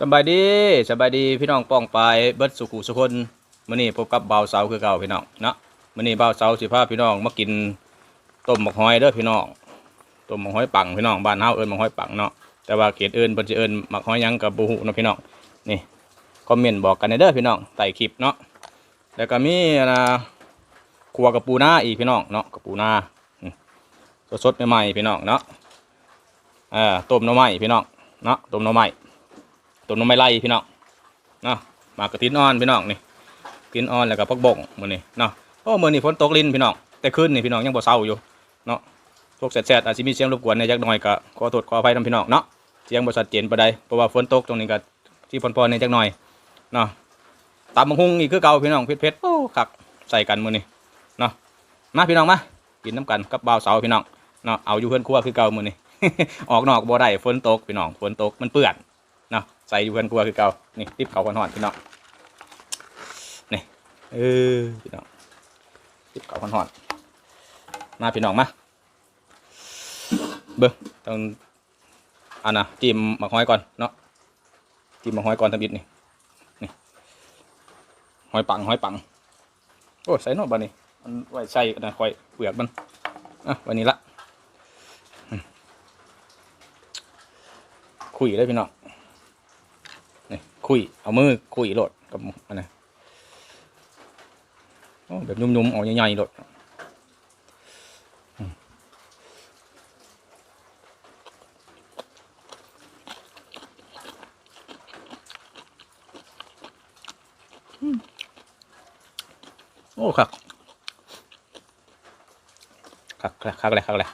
สบายดีสบายดีพี่น้องป้องปายเบิดสุขุสุคนมื้อนี้พบกับบ่าวเสาคือเก่าพี่น้องเนาะมื้อนี้บ่าวเสาสิพาพี่น้องมากินต้มหมกหอยเด้อพี่น้องต้มหมกหอยปังพี่น้องบ้านเฮาเอิ้นหมกหอยปังเนาะแต่ว่าเขตอื่นเพิ่นสิเอิ้นหมกหอยหยังก็บ่ฮู้เนาะพี่น้องนี่คอมเมนต์บอกกันเด้อพี่น้องใต้คลิปเนาะแล้วก็มีขัวกับปูนาอีกพี่น้องเนาะกับปูนาสดๆใหม่ๆพี่น้องเนาะต้มหน่อไม้พี่น้องเนาะต้มหน่อไม้ไล่พี่น้องเนาะมากระตินอ่อนพี่น้องนี่ตินอ่อนแล้วก็พักบ่งมื้อนี้เนาะโอ้มื้อนี้ฝนตกลิ้นพี่น้องแต่คืนนี่พี่น้องยังบ่เซาอยู่เนาะตกแซ่ดๆอาจสิมีเสียงรบกวนในจักหน่อยก็ขอโทษขออภัยนำพี่น้องเนาะเสียงบ่ชัดเจนปานใดเพราะว่าฝนตกตรงนี้ก็ที่พรๆในจักหน่อยเนาะตำบักหุ่งนี่คือเก่าพี่น้องเผ็ดๆโอ้คักใส่กันมื้อนี้เนาะมาพี่น้องมากินน้ำกันกับบ่าวเสาพี่น้องเนาะเอาอยู่เพิ่นครัวคือเก่ามื้อนี้ ออกนอกบ่ได้ฝนตกพี่น้องฝนตกมันเปื้อนเนาะใส่อยู่เพื่อนกลัวคือเก่านี่ติบเขาหอนๆพี่น้องนี่พี่น้องติบเขาหอนๆมาพี่น้องมาเบิ้งต้องจิ้มหมักหอยก่อนเนาะจิ้มหมักหอยก่อนทำบิดนี่หอยปังโอ้ใส่นอกบ้านี่มันไว้ใส่นะคอยเปลือกมันวันนี้ละคุยเลยพี่น้องคุยเอามือคุยโหลดกับอันนี้แบบนุ่มๆเอาใหญ่ๆโหลดโอ้คักเลย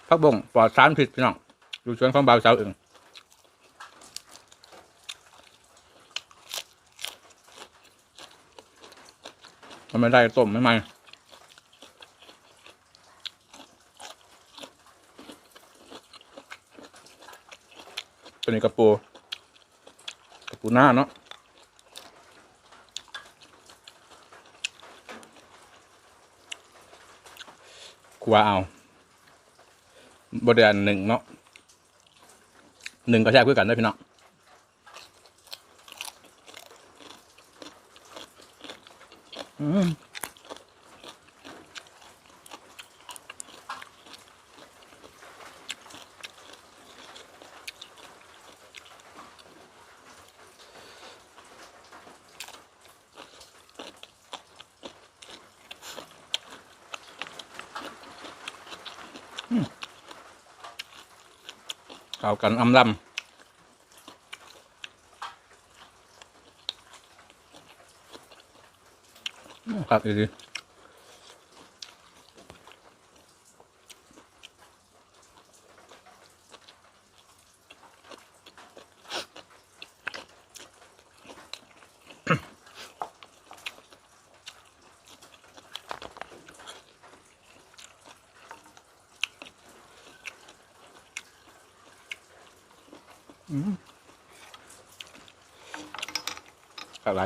พักบ่งปลอดสารพิษพี่น้องอยู่สวนของบ่าวสาวเองมันไม่ได้ต้มไม่ไหมตัวนี้กระปูหน้าเนาะขัวเอาบริเวณหนึ่งเนาะก็แช่เพื่อกันได้พี่น้องเข้ากันอำลำครับดีอะไร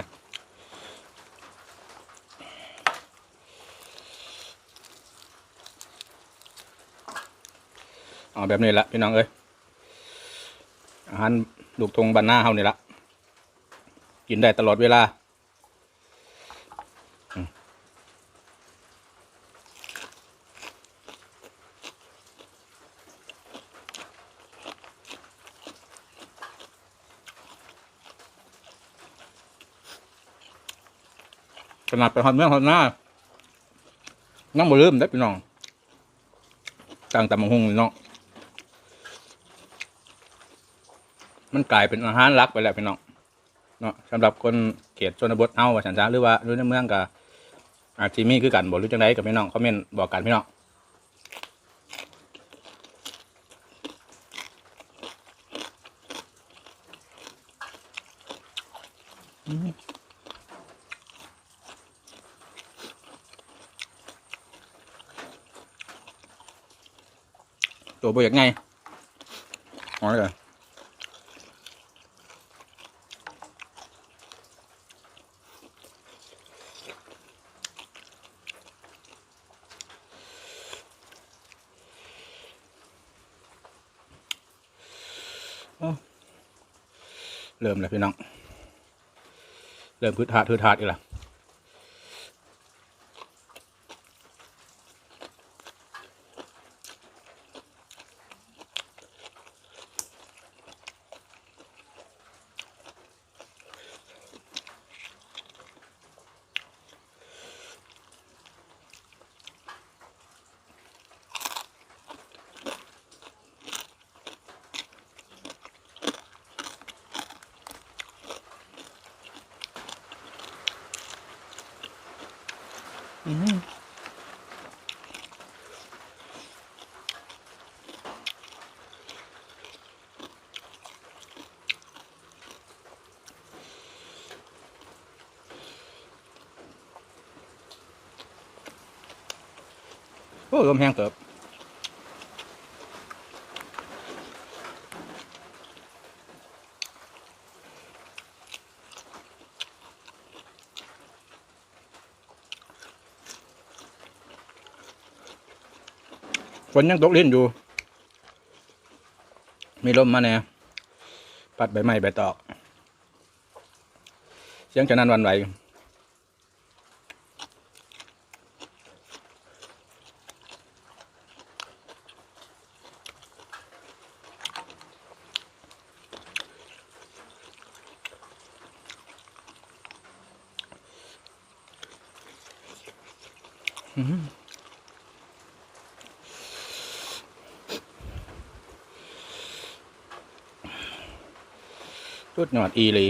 แบบนี้ละพี่น้องเอ้ยอาหารลูกทงบ้านหน้าเฮานี่ละกินได้ตลอดเวลาขนาดไปหอดเมืองหอดหน้านั่งบ่ลืมได้พี่น้องต่างตำบักหุ่งนี่เนาะมันกลายเป็นอาหารหลักไปแล้วพี่น้องเนาะสำหรับคนเขตชนบทเฮาว่าฉันซะหรือว่าหรือในเมืองก็อาจสิมีคือกันบ่รู้จังไดกับพี่น้องคอมเมนต์บอกกันพี่น้องตัวบ่อยากไงอ๋อเลย เริ่มแล้วพี่น้องเริ่มพืดถาดอีกแล้วโอ้ลมแห้งเติบฝนยังตกลิ้นอยู่มีลมมาแน่ปัดใบไม้ใบตอกเสียงจะนั้นวันไหวรุดหนอดอีเลย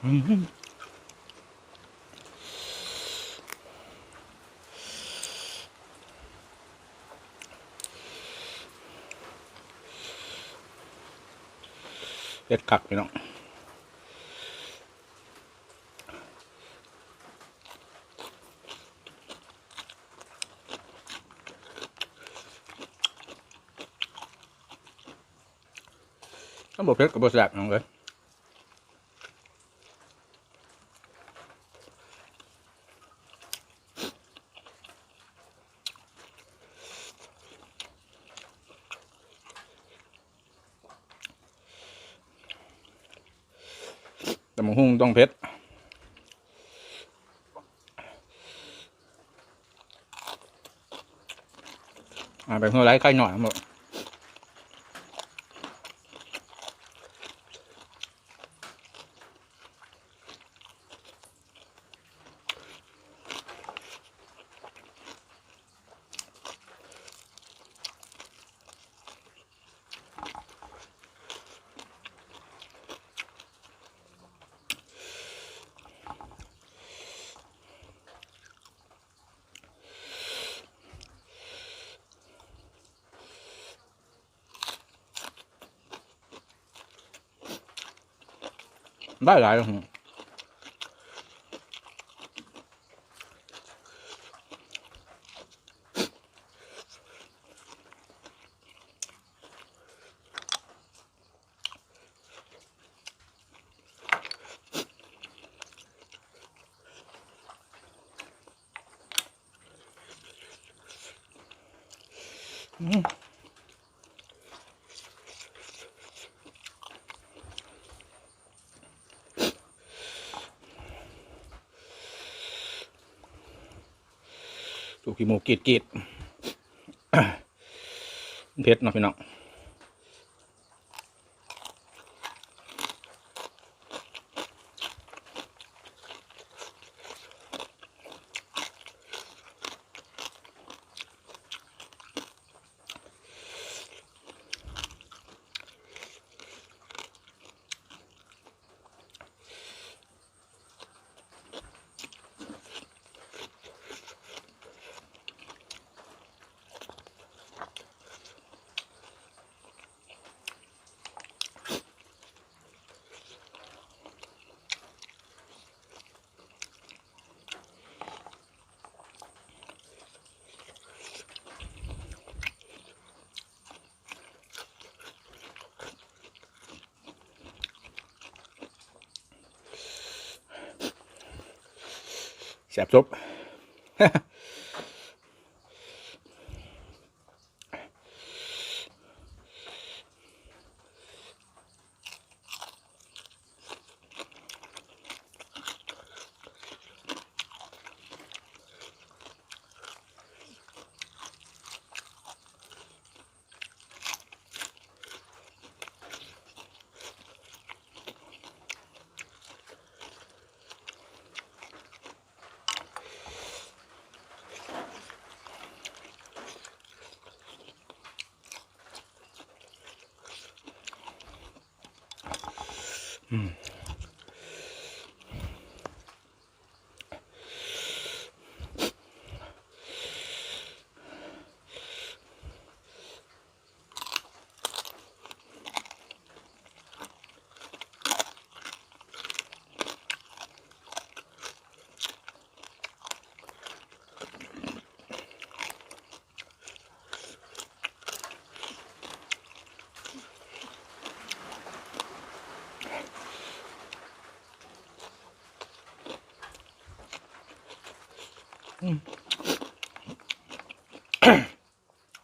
เด็ดคักพี่น้องต้องบอกเพชรกับบแสบน้องเลยแต่มังหุ่งต้องเพชรแบบหัวไหล่ไข่หน่อยหมดได้หลายแล้ว สูบขี้มูกกีดเผ็ดเนาะพี่น้องแซ่บซุป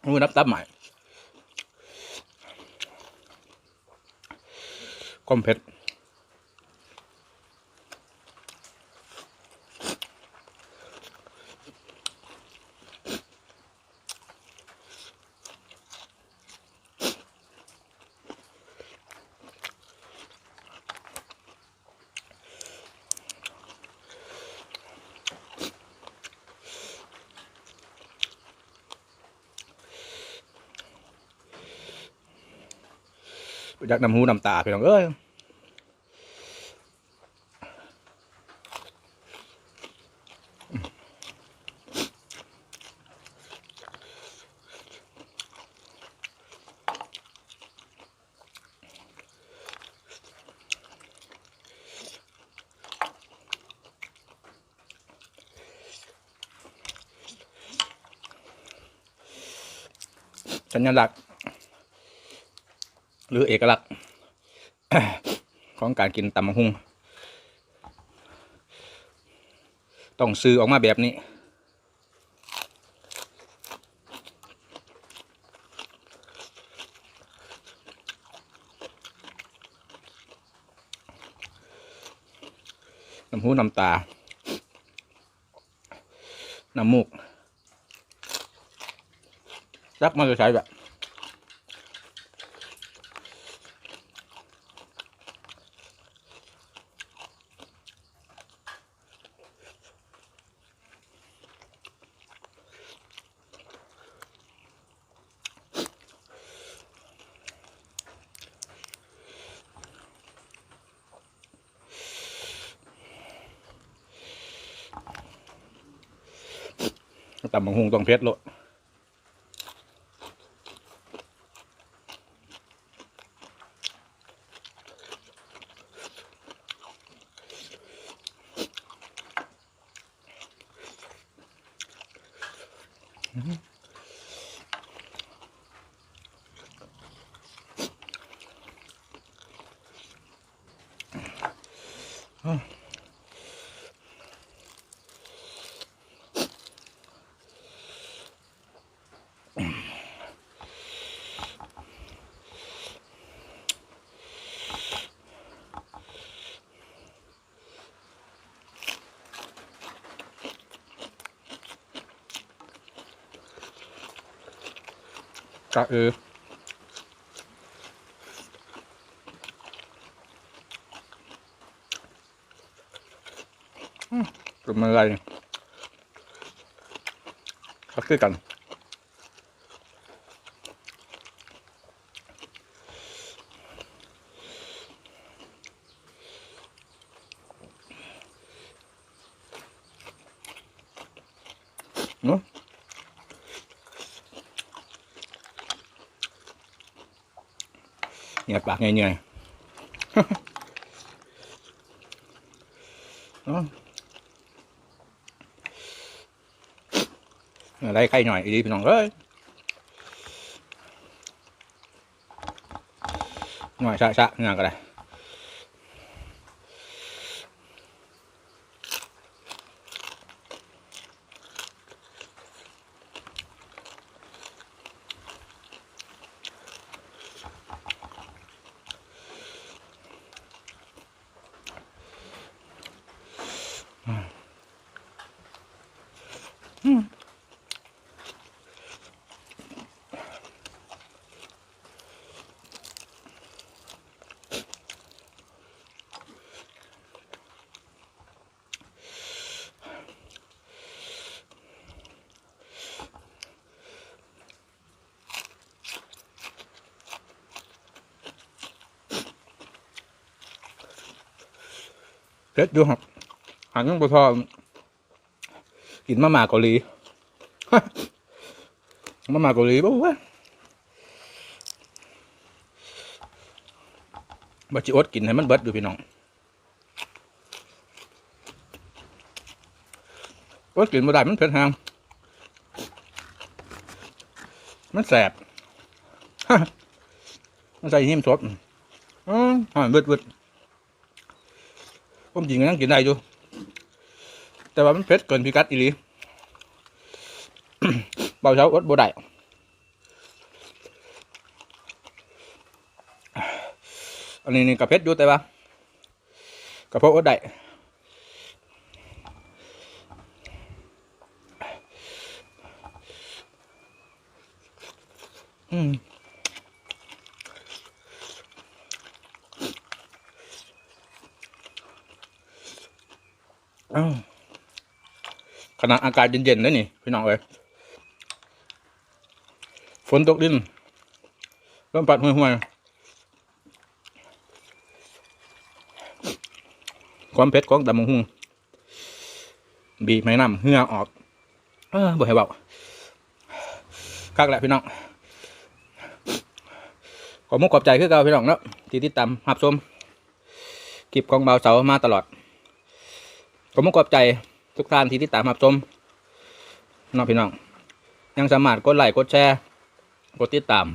มือนับตับใหม่ความเผ็ดอยากนำหูนำตาพี่น้องเอ้ยสัญลักษณ์หรือเอกลักษณ์ ของการกินตำบักหุ่งต้องซื้อออกมาแบบนี้น้ำหูน้ำตาน้ำมูกรักมันจะใช้แบบตำบักหุ่งต้องเผ็ดโลด ก็คือเป็นอะไรก็คือกันเนาะเนี่ยปากเงี้ยเนาะอะไรใกล้หน่อยดีพี่น้องเอ้ยหน่อยชะงานก็ได้เด็ดดูครับหันยังบ่พอกินมาม่าเกาหลีมาม่าเกาหลีบ่วะบ่จิอดกินให้มันเบิดดูพี่น้องอดกินบ่ได้มันเผ็ดแฮงมันแสบมันใส่หิมสดเบิดผมจริงก็ยังกินได้อยู่แต่ว่ามันเผ็ดเกินพิกัดอีหลีเบาเช้าอดบ่ได้อันนี้นี่กับเผ็ดอยู่แต่ว่ากับพวกอดได้ขณะอากาศเย็นๆนะนี่พี่น้องเอ้ยฝนตกดินลมพัดห่วยๆความเผ็ดของตำบักหุ่งบีบให้น้ำเหงื่อออกบ่ให้เบาคักแหละพี่น้องขอมุกขอบใจคือเก่าพี่น้องเนาะที่ติดตามรับชมคลิปของเบาเสามาตลอดขอมุกขอบใจทุกท่านที่ติดตามรับชมน้องพี่น้องยังสามารถกดไลค์กดแชร์กดติดตาม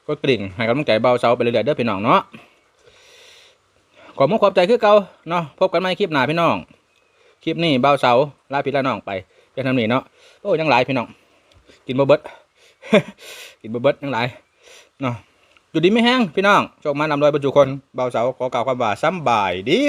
กดกริ่งให้กำลังใจเบาเสาไปเรื่อยๆเด้อพี่น้องเนาะขอมุกขอบใจคือเก่าเนาะพบกันใหม่คลิปหน้าพี่น้องคลิปนี้เบาเสาลาพี่ละน้องไปเพียงเท่านี้เนาะโอ้ยังหลายพี่น้องกินบ่เบิด กินบ่เบิดยังหลายเนาะอยู่ดีไม่แห้งพี่น้องโชคมานำรวยบรรจุคนเบาเสาขอกล่าวความว่าสำบายดี